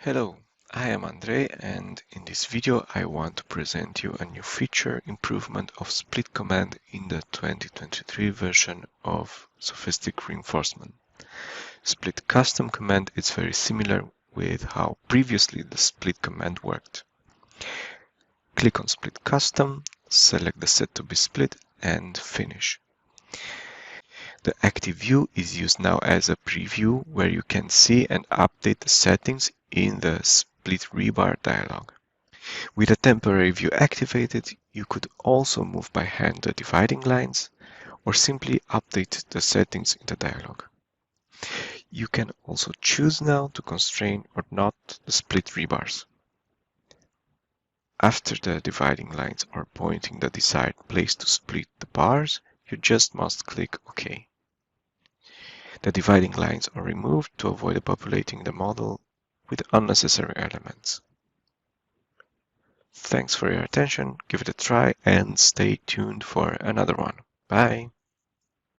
Hello, I am Andre, and in this video I want to present you a new feature improvement of split command in the 2023 version of SOFiSTiK reinforcement. Split custom command is very similar with how previously the split command worked. Click on split custom, select the set to be split and finish. The active view is used now as a preview where you can see and update the settings in the split rebar dialog. With a temporary view activated, you could also move by hand the dividing lines or simply update the settings in the dialog. You can also choose now to constrain or not the split rebars. After the dividing lines are pointing the desired place to split the bars, you just must click OK. The dividing lines are removed to avoid populating the model with unnecessary elements. Thanks for your attention, give it a try and stay tuned for another one. Bye!